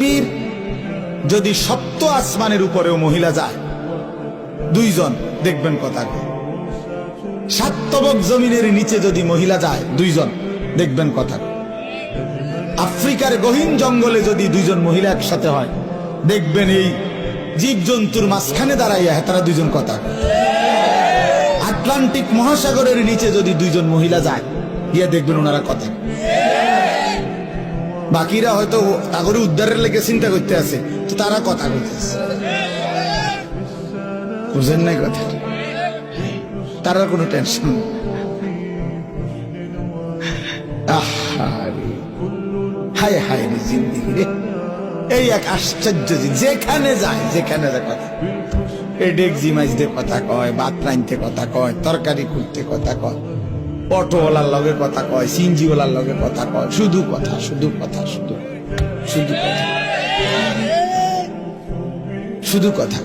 পৃথিবীর যদি সপ্ত আসমানের উপরেও মহিলা যায় দুইজন, দেখবেন কথা কয়। সাত তবক জমিনের নিচে যদি মহিলা যায় দুইজন, দেখবেন কথা কয়। আফ্রিকার গহীন জঙ্গলে যদি দুইজন মহিলা একসাথে হয়, দেখবেন এই জীবজন্তুর মাঝখানে দাঁড়াইয়া তারা দুইজন কথা কয়। আটলান্টিক মহাসাগরের নিচে যদি দুইজন মহিলা যায়, গিয়া দেখবেন ওনারা কথা কয়। বাকিরা হয়তো তাগরে উদ্ধারের লেগে চিন্তা করতে আছে, তো তারা কথা কইতেছে। বুঝেন নাই কথা? তারা কোনো টেনশন। হায় হায় রে জিন্দিগি রে, এই এক আশ্চর্য। যেখানে যায় কথা, এই ডেকজি মাইজদের কথা কয়, ভাত রাইনতে কথা কয়, তরকারি খুঁড়তে কথা কয়, অটোওয়ালার লগে কথা কয়, সিনজিওয়ালার লগে কথা কয়, শুধু কথা, শুধু কথা, শুধু কথা, শুধু কথা, শুধু কথা।